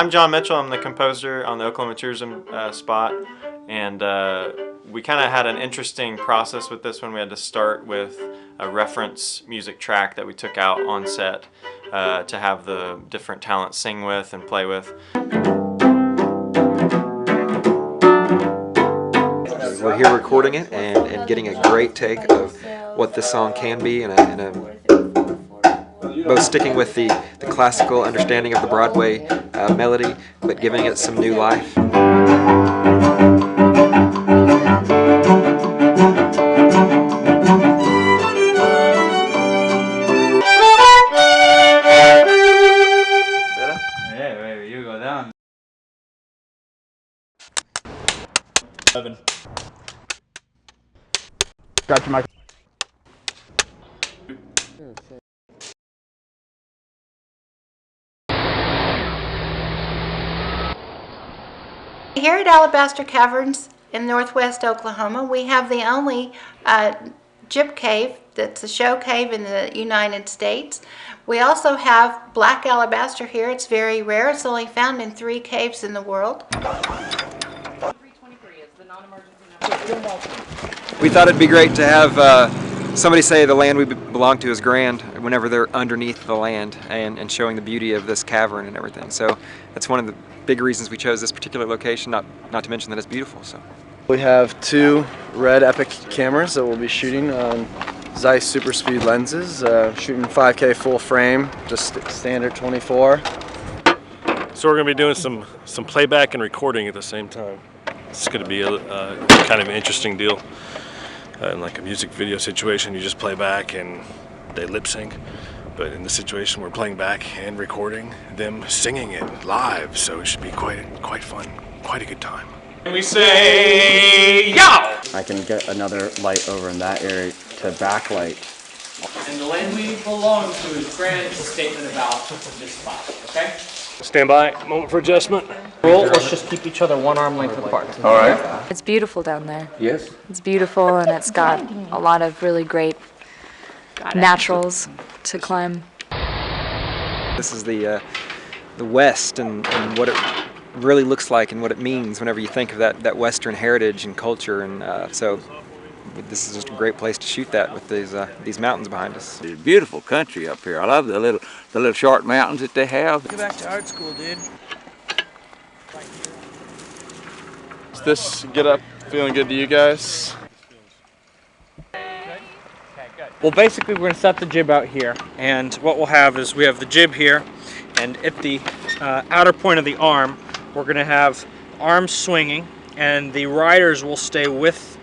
I'm John Mitchell. I'm the composer on the Oklahoma Tourism spot, and we kind of had an interesting process with this one. We had to start with a reference music track that we took out on set to have the different talents sing with and play with. We're here recording it and getting a great take of what this song can be, both sticking with the classical understanding of the Broadway melody, but giving it some new life. Hey, you go down. 11. Got your mic. Here at Alabaster Caverns in northwest Oklahoma, we have the only gyp cave that's a show cave in the United States. We also have black alabaster here. It's very rare. It's only found in 3 caves in the world. We thought it'd be great to have somebody say the land we belong to is grand whenever they're underneath the land, and showing the beauty of this cavern and everything. So that's one of the big reasons we chose this particular location, not to mention that it's beautiful. So we have 2 Red Epic cameras that we'll be shooting on Zeiss Super Speed lenses, shooting 5K full frame, just standard 24. So we're going to be doing some playback and recording at the same time. It's going to be a kind of an interesting deal. In like a music video situation, you just play back and they lip sync. But in this situation, we're playing back and recording them singing it live, so it should be quite fun, quite a good time. And we say, yo! I can get another light over in that area to backlight. And the land we belong to is grand statement about this spot, okay? Stand by, moment for adjustment. Roll, let's just keep each other 1 arm length apart. All right. It's beautiful down there. Yes. It's beautiful, and it's got a lot of really great naturals to climb. this is the West and what it really looks like and what it means whenever you think of that Western heritage and culture, and so this is just a great place to shoot that with these mountains behind us. It's a beautiful country up here. I love the little short mountains that they have. Go back to art school, dude. Is this get up feeling good to you guys? Well, basically we're going to set the jib out here, and what we'll have is we have the jib here, and at the outer point of the arm we're going to have arms swinging, and the riders will stay with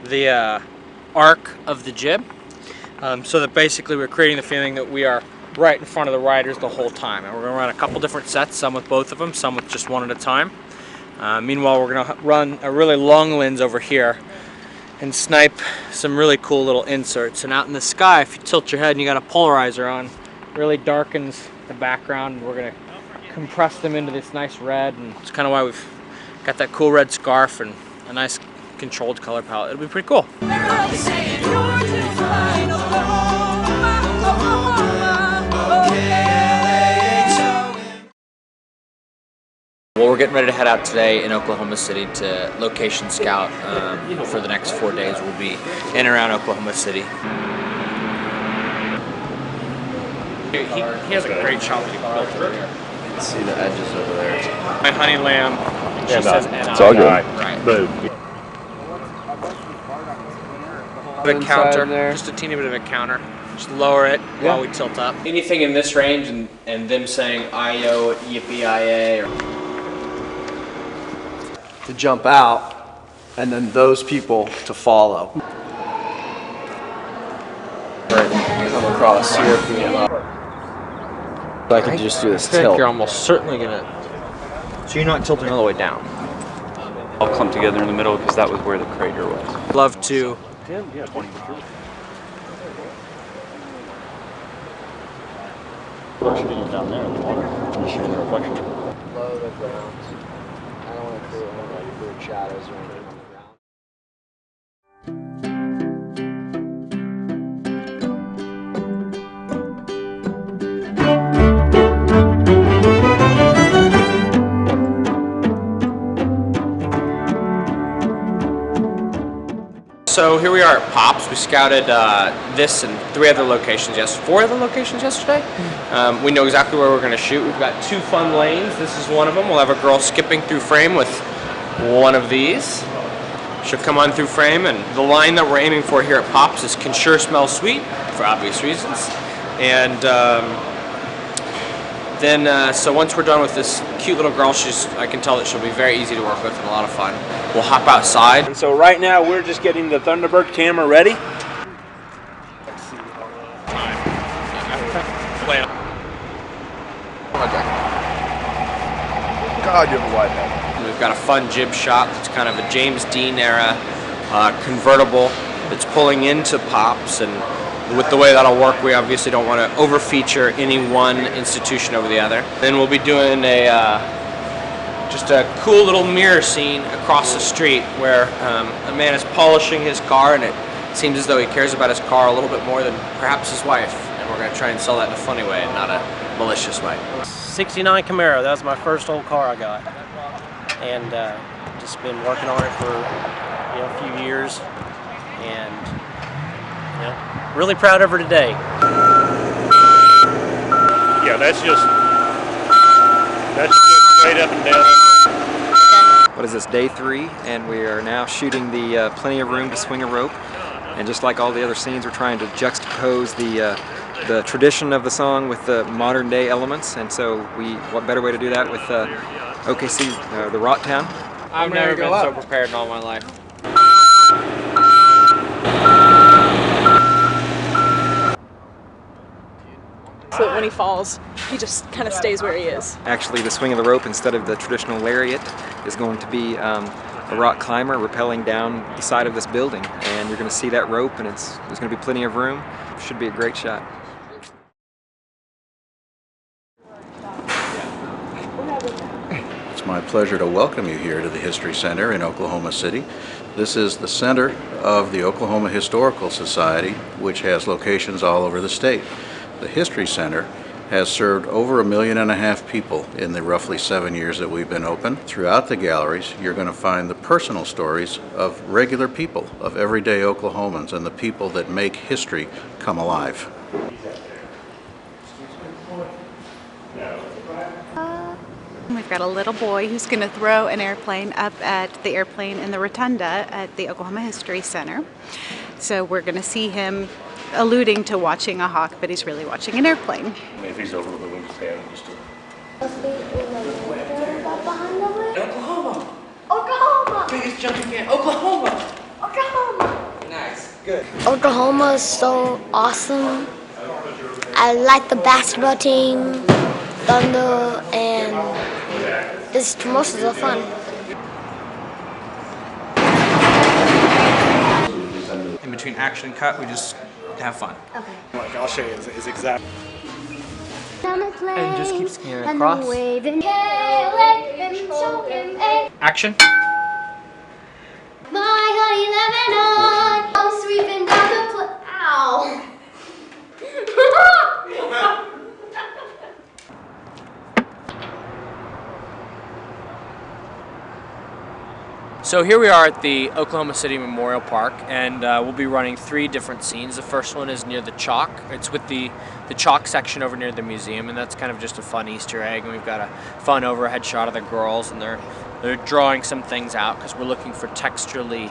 the arc of the jib, so that basically we're creating the feeling that we are right in front of the riders the whole time. And we're going to run a couple different sets, some with both of them, some with just one at a time. Meanwhile, we're going to run a really long lens over here and snipe some really cool little inserts. And out in the sky, if you tilt your head and you got a polarizer on, really darkens the background. And we're going to compress them into this nice red, and it's kind of why we've got that cool red scarf and a nice controlled color palette. It'll be pretty cool. Well, we're getting ready to head out today in Oklahoma City to location scout for the next 4 days. We'll be in and around Oklahoma City. He has a great shot that he built over here. You can see the edges over there. My honey lamb, she says NI. It's all good. Right. Boom. A counter, just a teeny bit of a counter. Just lower it while we tilt up. Anything in this range and them saying I-O, yippee-I-A. To jump out, and then those people to follow. Come across here. So I can just do this tilt. You're almost certainly gonna. So you're not tilting all the way down. All clumped together in the middle because that was where the crater was. Love to. Yeah, 20 meters. Reflection down there in the water. You're showing the reflection. Low the ground. I don't want to create any weird shadows or anything. So here we are at Pops. We scouted this and 4 other locations yesterday. We know exactly where we're going to shoot. We've got 2 fun lanes. This is one of them. We'll have a girl skipping through frame with one of these. She'll come on through frame, and the line that we're aiming for here at Pops is "Can Sure Smell Sweet" for obvious reasons. And so once we're done with this cute little girl, I can tell that she'll be very easy to work with and a lot of fun. We'll hop outside. And so right now we're just getting the Thunderbird camera ready. God, you have a wide head. We've got a fun jib shot that's kind of a James Dean era convertible that's pulling into Pops, and with the way that'll work, we obviously don't want to over-feature any one institution over the other. Then we'll be doing just a cool little mirror scene across the street where a man is polishing his car, and it seems as though he cares about his car a little bit more than perhaps his wife. And we're going to try and sell that in a funny way and not a malicious way. 69 Camaro, that was my first old car I got. And just been working on it for a few years, and really proud of her today. Yeah, that's just straight up and down. What is this, day 3? And we are now shooting the Plenty of Room to Swing a Rope. And just like all the other scenes, we're trying to juxtapose the tradition of the song with the modern day elements. And so what better way to do that with OKC, the Rot Town? I've never been so prepared in all my life. So that when he falls, he just kind of stays where he is. Actually, the swing of the rope, instead of the traditional lariat, is going to be a rock climber rappelling down the side of this building. And you're going to see that rope, and there's going to be plenty of room. Should be a great shot. It's my pleasure to welcome you here to the History Center in Oklahoma City. This is the center of the Oklahoma Historical Society, which has locations all over the state. The History Center has served over 1.5 million people in the roughly 7 years that we've been open. Throughout the galleries, you're going to find the personal stories of regular people, of everyday Oklahomans, and the people that make history come alive. We've got a little boy who's going to throw an airplane up at the airplane in the rotunda at the Oklahoma History Center. So we're going to see him alluding to watching a hawk, but he's really watching an airplane. I mean, if he's over the wingspan, just Oklahoma! Oklahoma! Biggest jumping fan, Oklahoma! Oklahoma! Nice, good. Oklahoma is so awesome. I like the basketball team, Thunder, and just most of the fun. In between action and cut, we just have fun. Okay. Like, I'll show you his exact. And just keep scanning across. Action. My honey lemon, I'm sweeping down the ow. So here we are at the Oklahoma City Memorial Park, and we'll be running 3 different scenes. The first one is near the chalk. It's with the chalk section over near the museum, and that's kind of just a fun Easter egg. And we've got a fun overhead shot of the girls, and they're drawing some things out because we're looking for texturally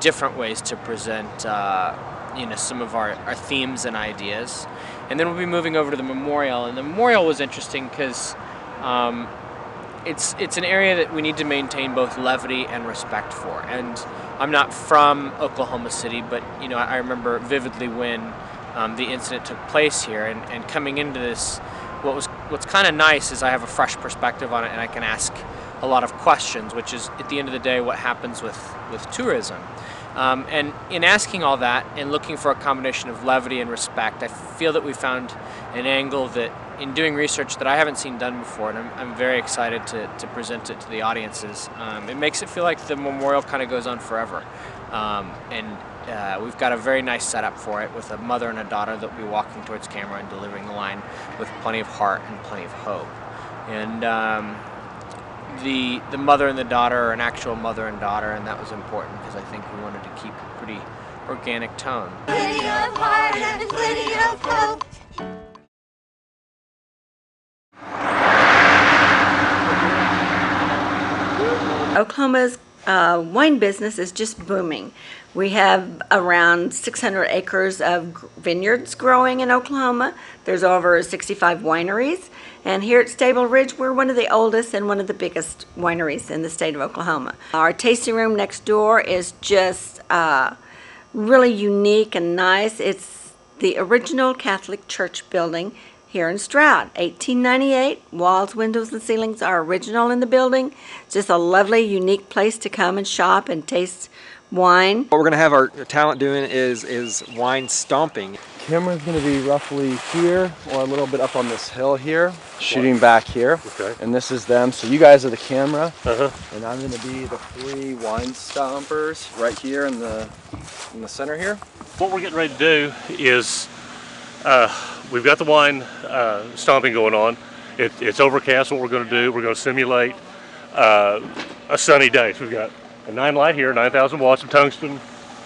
different ways to present some of our themes and ideas. And then we'll be moving over to the memorial, and the memorial was interesting because it's an area that we need to maintain both levity and respect for. And I'm not from Oklahoma City, but I remember vividly when the incident took place here, and coming into this, what's kind of nice is I have a fresh perspective on it, and I can ask a lot of questions, which is at the end of the day what happens with tourism. And in asking all that and looking for a combination of levity and respect, I feel that we found an angle that, in doing research, that I haven't seen done before, and I'm very excited to present it to the audiences. It makes it feel like the memorial kind of goes on forever. We've got a very nice setup for it with a mother and a daughter that will be walking towards camera and delivering the line with plenty of heart and plenty of hope. And the mother and the daughter are an actual mother and daughter, and that was important because I think we wanted to keep pretty organic tone. Plenty of heart and plenty of hope. Oklahoma's wine business is just booming. We have around 600 acres of vineyards growing in Oklahoma. There's over 65 wineries. And here at Stable Ridge, we're one of the oldest and one of the biggest wineries in the state of Oklahoma. Our tasting room next door is just really unique and nice. It's the original Catholic church building here in Stroud, 1898. Walls, windows, and ceilings are original in the building. It's just a lovely, unique place to come and shop and taste wine. What we're going to have our talent doing is wine stomping. Camera's going to be roughly here or a little bit up on this hill here, shooting back here. Okay. And this is them. So you guys are the camera, Uh-huh. and I'm going to be the 3 wine stompers right here in the center here. What we're getting ready to do is we've got the wine stomping going on. It's overcast. What we're going to do, we're going to simulate a sunny day. So we've got a 9 light here, 9,000 watts of tungsten,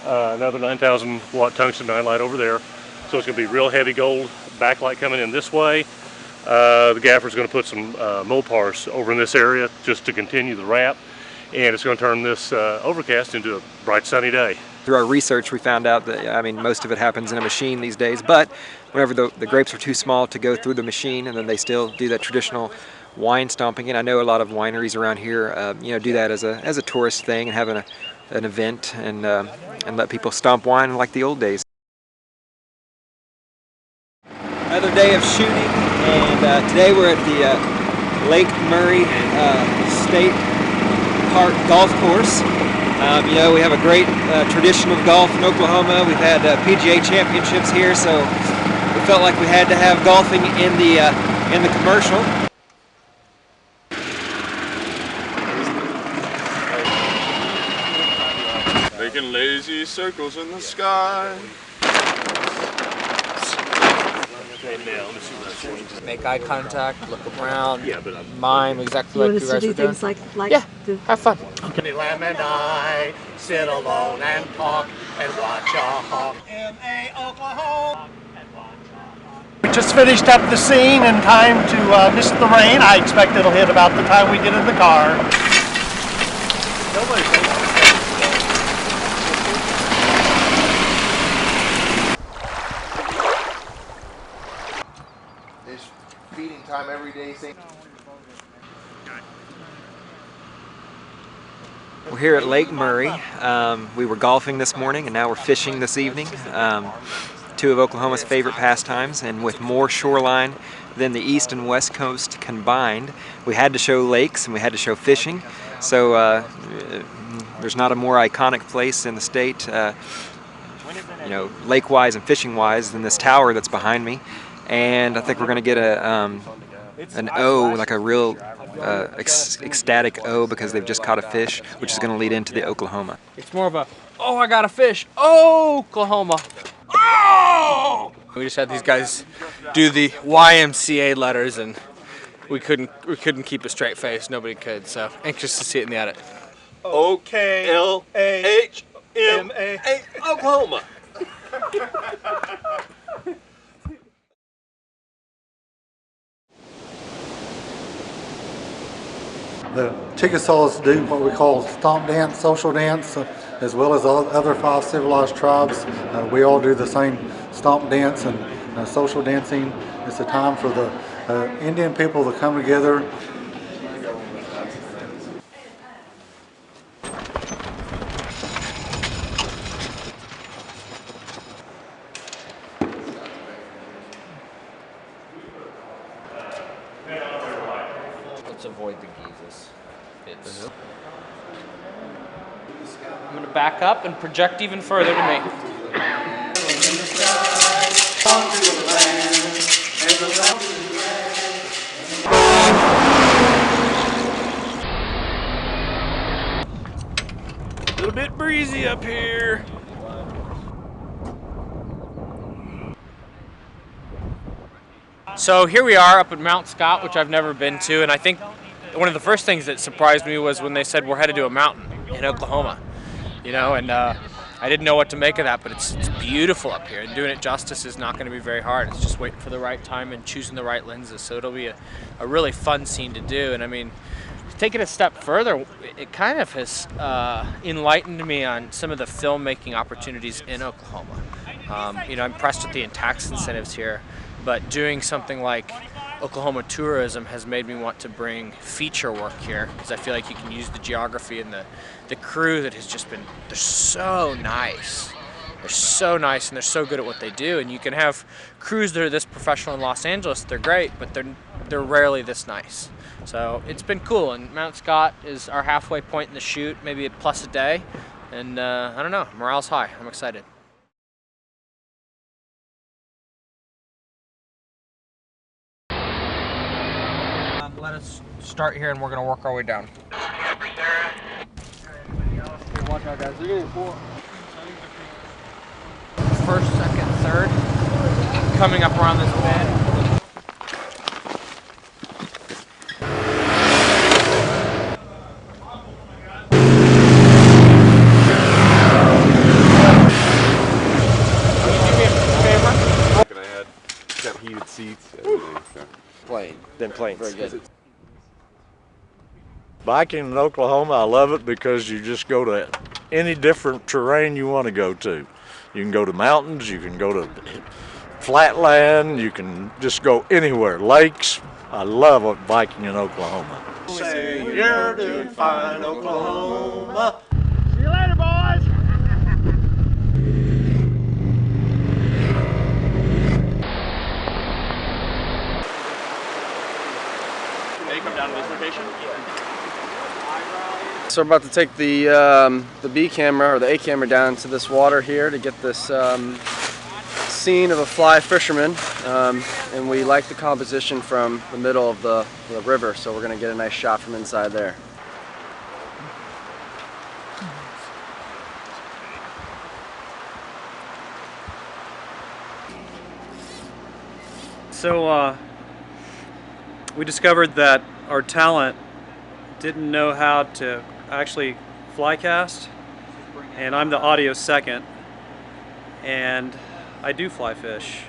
another 9,000 watt tungsten 9 light over there. So it's going to be real heavy gold backlight coming in this way. The gaffer's going to put some Mopars over in this area just to continue the wrap, and it's going to turn this overcast into a bright sunny day. Through our research, we found out that, I mean, most of it happens in a machine these days, but whenever the grapes are too small to go through the machine, and then they still do that traditional wine stomping. And I know a lot of wineries around here, do that as a tourist thing and have an event and let people stomp wine like the old days. Another day of shooting, and today we're at the Lake Murray State Park Golf Course. We have a great tradition of golf in Oklahoma. We've had PGA championships here, so we felt like we had to have golfing in the commercial. Making lazy circles in the sky. Make eye contact, look around, mime exactly like you guys were doing. Yeah, have fun. Lamb and I sit alone and talk and watch a hawk. M.A. Oklahoma. We just finished up the scene in time to miss the rain. I expect it'll hit about the time we get in the car. It's feeding time every day. We're here at Lake Murray. We were golfing this morning and now we're fishing this evening. Two of Oklahoma's favorite pastimes, and with more shoreline than the east and west coast combined, we had to show lakes and we had to show fishing. So there's not a more iconic place in the state, lake-wise and fishing-wise, than this tower that's behind me. And I think we're going to get an O, like a real ecstatic O, because they've just caught a fish, which is going to lead into the Oklahoma. It's more of a, oh, I got a fish. Oh, Oklahoma. Oh! We just had these guys do the YMCA letters, and we couldn't keep a straight face. Nobody could. So anxious to see it in the edit. O-K-L-A-H-M-A, Oklahoma. The Chickasaws do what we call stomp dance, social dance, as well as other 5 civilized tribes. We all do the same stomp dance and social dancing. It's a time for the Indian people to come together. Let's avoid the geezes. I'm going to back up and project even further to me. A little bit breezy up here. So here we are up at Mount Scott, which I've never been to, and I think one of the first things that surprised me was when they said we're headed to a mountain in Oklahoma, and I didn't know what to make of that, but it's beautiful up here, and doing it justice is not going to be very hard. It's just waiting for the right time and choosing the right lenses. So it'll be a really fun scene to do. And I mean, to take it a step further, it kind of has enlightened me on some of the filmmaking opportunities in Oklahoma. You know, I'm impressed with the tax incentives here, but doing something like Oklahoma tourism has made me want to bring feature work here, because I feel like you can use the geography and the crew that has just been, they're so nice. They're so nice and they're so good at what they do. And you can have crews that are this professional in Los Angeles, they're great, but they're rarely this nice. So it's been cool, and Mount Scott is our halfway point in the shoot, maybe a plus a day. And I don't know, morale's high, I'm excited. Let us start here and we're gonna work our way down. Watch out, guys. They're getting four. First, second, third. Coming up around this bend. I had got heated seats. Plane. Then planes. Very good. Biking in Oklahoma, I love it because you just go to any different terrain you want to go to. You can go to mountains, you can go to flatland, you can just go anywhere. Lakes. I love biking in Oklahoma. Say you're doing fine, Oklahoma. See you later, boys. They come down to this location? So we're about to take the B camera or the A camera down to this water here to get this scene of a fly fisherman, and we like the composition from the middle of the river, so we're going to get a nice shot from inside there. So we discovered that our talent didn't know how to actually fly cast, and I'm the audio second, and I do fly fish.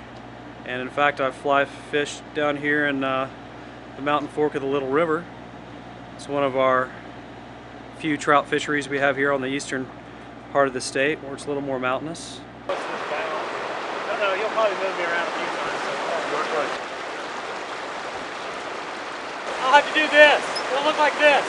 And in fact, I fly fish down here in the Mountain Fork of the Little River. It's one of our few trout fisheries we have here on the eastern part of the state, where it's a little more mountainous. No, you'll probably move me around a few times. So I'll have to do this. It'll look like this.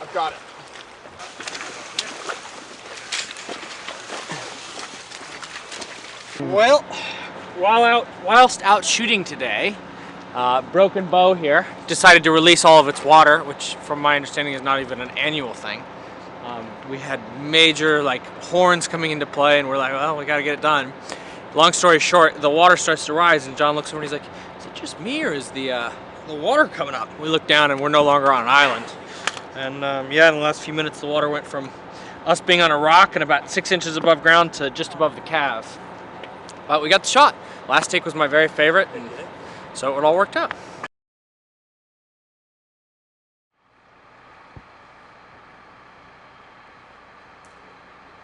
I've got it. Well, whilst out shooting today, Broken Bow here decided to release all of its water, which from my understanding is not even an annual thing. We had major horns coming into play, and we're like, well, we gotta get it done. Long story short, the water starts to rise, and John looks over and he's like, is it just me, or is the water coming up? We look down and we're no longer on an island. And yeah, in the last few minutes the water went from us being on a rock and about 6 inches above ground to just above the calves. But we got the shot. Last take was my very favorite, and so it all worked out.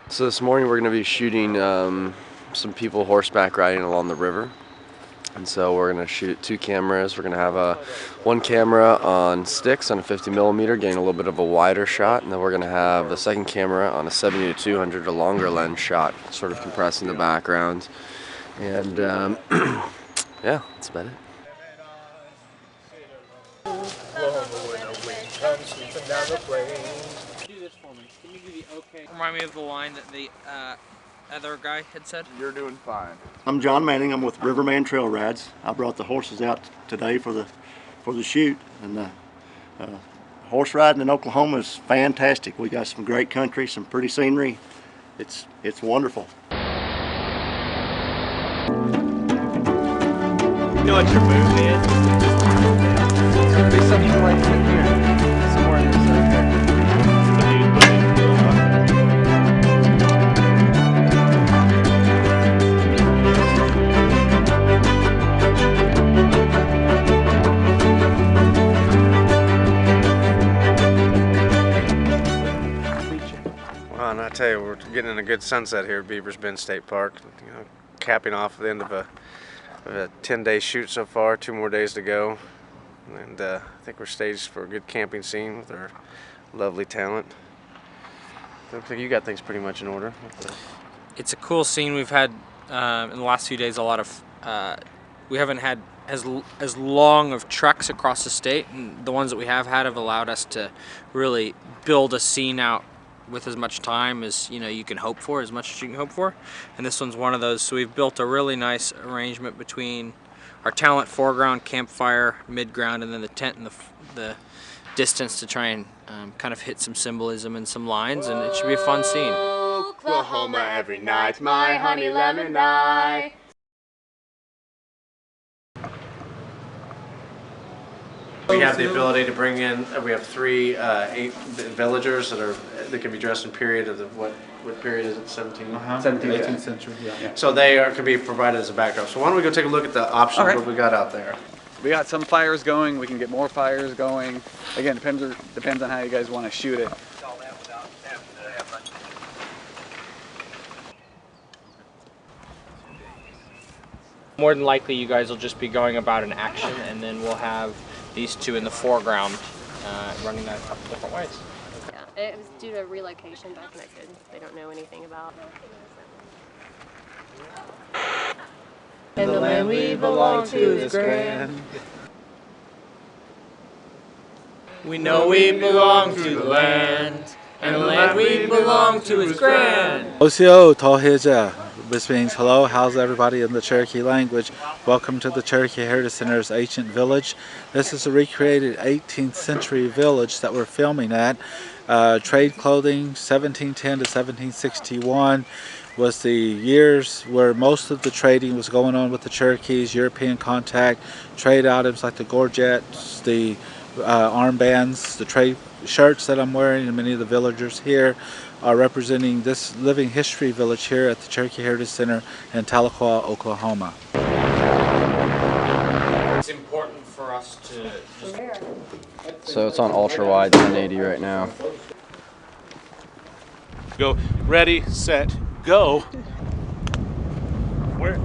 So this morning we're going to be shooting some people horseback riding along the river. And so we're going to shoot 2 cameras. We're going to have one camera on sticks on a 50mm, getting a little bit of a wider shot, and then we're going to have the second camera on a 70-200, a longer lens shot, sort of compressing the background. And yeah, that's about it. Do this for me. Can you do the okay? Remind me of the line that the other guy had said. You're doing fine. I'm John Manning. I'm with Riverman Trail Rides. I brought the horses out today for the shoot, and horse riding in Oklahoma is fantastic. We got some great country, some pretty scenery. It's wonderful. You know what your move is? some people like to live here. Somewhere in this area. Well, and I tell you, we're getting in a good sunset here at Beavers Bend State Park. You know, capping off the end of a 10-day shoot so far. 2 more days to go, and I think we're staged for a good camping scene with our lovely talent. Looks like you got things pretty much in order. It's a cool scene. We've had in the last few days a lot of. We haven't had as long of treks across the state, and the ones that we have had have allowed us to really build a scene out with as much time as you can hope for, as much as you can hope for, and this one's one of those. So we've built a really nice arrangement between our talent foreground, campfire, midground, and then the tent and the distance to try and kind of hit some symbolism and some lines, and it should be a fun scene. Oklahoma every night, my honey lemon eye. We have the ability to bring in. We have 3 8 villagers that can be dressed in period of what period is it? 18th century. Yeah. So they can be provided as a backdrop. So why don't we go take a look at the options Okay. what we got out there. We got some fires going. We can get more fires going. Again, depends on how you guys want to shoot it. More than likely, you guys will just be going about an action, and then we'll have these 2 in the foreground running that a couple different ways. Yeah, it was due to relocation back in Medford. They don't know anything about. And the land we belong to is grand. We know we belong to the land, and the land we belong to is grand. Osio Tohija, which means hello, how's everybody in the Cherokee language? Welcome to the Cherokee Heritage Center's Ancient Village. This is a recreated 18th century village that we're filming at. Trade clothing, 1710 to 1761 was the years where most of the trading was going on with the Cherokees, European contact, trade items like the gorgets, the armbands, the trade shirts that I'm wearing, and many of the villagers here are representing this living history village here at the Cherokee Heritage Center in Tahlequah, Oklahoma. It's important for us to just... So it's on ultra wide 1080 right now. Go, ready, set, go. Where?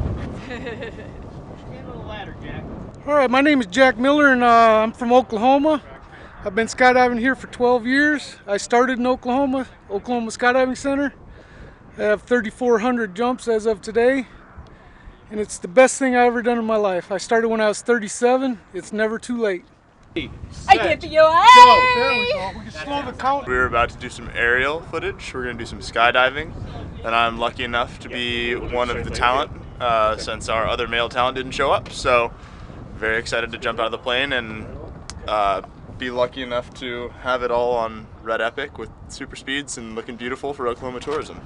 All right, my name is Jack Miller, and I'm from Oklahoma. I've been skydiving here for 12 years. I started in Oklahoma Skydiving Center. I have 3,400 jumps as of today, and it's the best thing I've ever done in my life. I started when I was 37. It's never too late. I get the UI. There we go. We can slow the count. We're about to do some aerial footage. We're going to do some skydiving, and I'm lucky enough to be one of the talent since our other male talent didn't show up. So very excited to jump out of the plane and be lucky enough to have it all on Red Epic with super speeds and looking beautiful for Oklahoma tourism.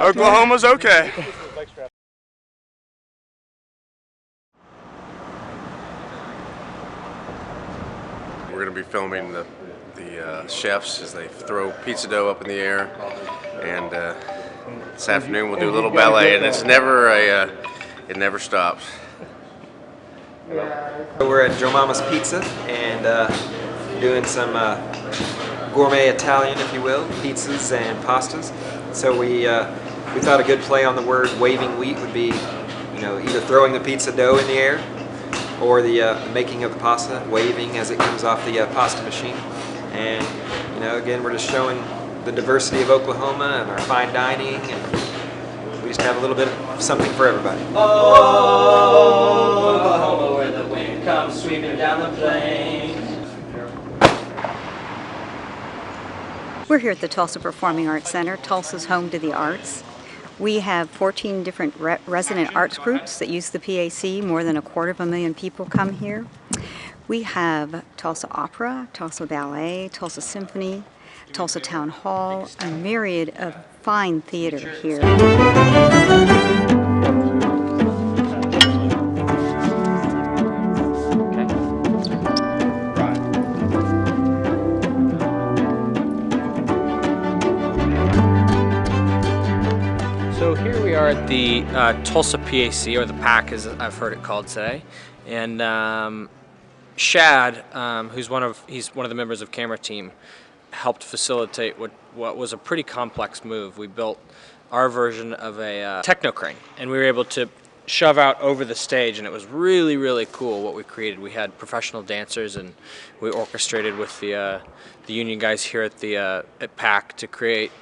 Oklahoma's okay. We're going to be filming the chefs as they throw pizza dough up in the air, and this afternoon we'll do a little ballet, and it never stops. We're at Joe Mama's Pizza and doing some gourmet Italian, if you will, pizzas and pastas. So we thought a good play on the word waving wheat would be, either throwing the pizza dough in the air or the making of the pasta, waving as it comes off the pasta machine. And again, we're just showing the diversity of Oklahoma and our fine dining, and we just have a little bit of something for everybody. Oh, Oklahoma, where the wind comes sweeping down the plain. We're here at the Tulsa Performing Arts Center. Tulsa's home to the arts. We have 14 different resident arts groups that use the PAC. More than 250,000 people come here. We have Tulsa Opera, Tulsa Ballet, Tulsa Symphony, Tulsa Town Hall, a myriad of fine theater here. So here we are at the Tulsa PAC, or the PAC as I've heard it called today, and Shad, he's one of the members of camera team, helped facilitate what was a pretty complex move. We built our version of a techno crane, and we were able to shove out over the stage, and it was really, really cool what we created. We had professional dancers, and we orchestrated with the union guys here at the at PAC to create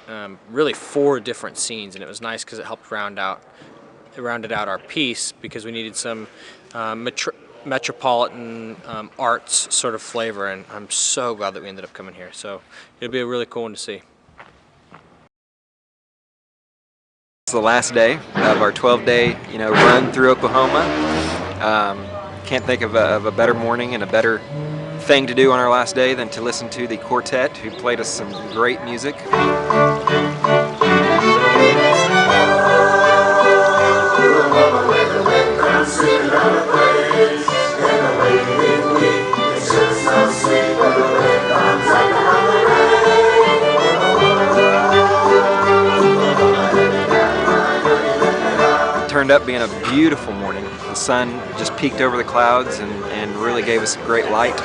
really 4 different scenes, and it was nice because it helped rounded out our piece, because we needed some metropolitan arts sort of flavor, and I'm so glad that we ended up coming here. So it'll be a really cool one to see. It's the last day of our 12-day, run through Oklahoma. Can't think of a better morning and a better thing to do on our last day than to listen to the quartet, who played us some great music. Turned up being a beautiful morning. The sun just peeked over the clouds and really gave us great light.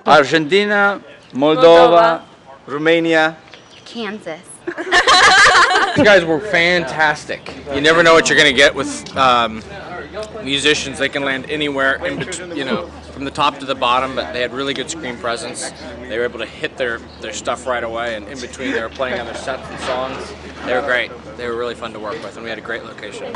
Argentina, Moldova, Romania, Kansas. You guys were fantastic. You never know what you're going to get with musicians. They can land anywhere in between, from the top to the bottom, but they had really good screen presence. They were able to hit their stuff right away, and in between they were playing on their sets and songs. They were great. They were really fun to work with, and we had a great location.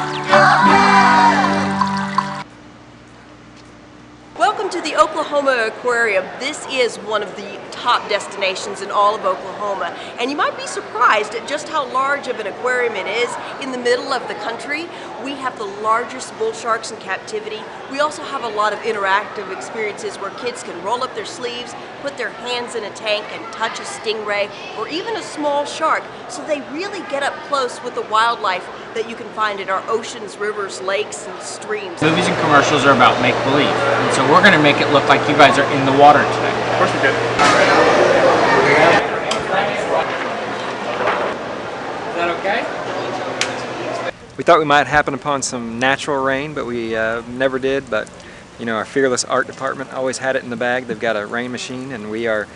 Welcome to the Oklahoma Aquarium. This is one of the top destinations in all of Oklahoma, and you might be surprised at just how large of an aquarium it is in the middle of the country. We have the largest bull sharks in captivity. We also have a lot of interactive experiences where kids can roll up their sleeves, put their hands in a tank and touch a stingray or even a small shark, so they really get up close with the wildlife that you can find in our oceans, rivers, lakes, and streams. Movies and commercials are about make-believe, and so we're going to make it look like you guys are in the water today. Of course we did. Is that okay? We thought we might happen upon some natural rain, but we never did. But our fearless art department always had it in the bag. They've got a rain machine, and we're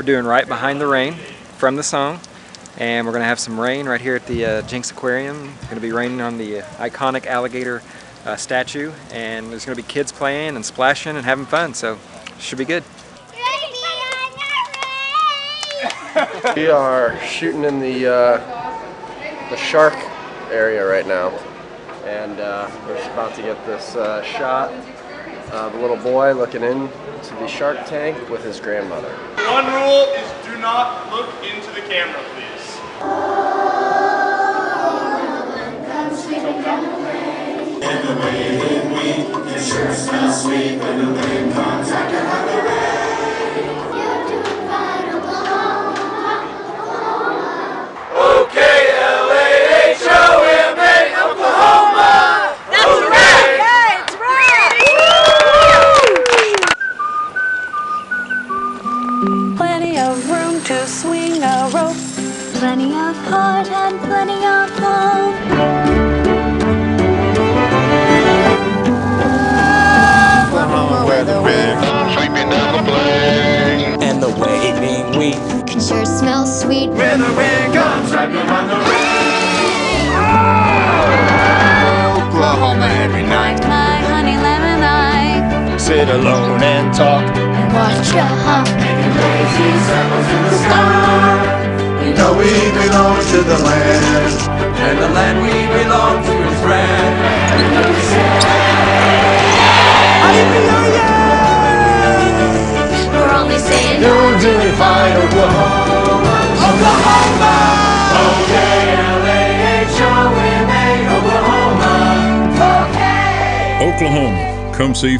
doing Right Behind the Rain from the song. And we're going to have some rain right here at the Jinx Aquarium. It's going to be raining on the iconic alligator statue, and there's going to be kids playing and splashing and having fun, so it should be good. We are shooting in the shark area right now, and we're just about to get this shot of a little boy looking into the shark tank with his grandmother. One rule is do not look into the camera, please. And the wailing wind, it sure smells sweet when the wind comes after the rain. You're doing right, Oklahoma, Oklahoma. O-K-L-A-H-O-M-A, Oklahoma. That's right! That's right! Plenty of room to swing a rope. Plenty of heart and plenty of hope. Where the wind comes sweeping down the plain, and the waving wheat can sure smell sweet when the wind comes right behind the rain. Oklahoma every night, my honey lemon eye. Sit alone and talk and watch ya hop, making crazy circles in the sky. You know we belong to the land, and the land we belong to is grand. We're only saying Unified Oklahoma, Oklahoma. O-K-L-A-H-O-M-A, Oklahoma. okay. Oklahoma, come see for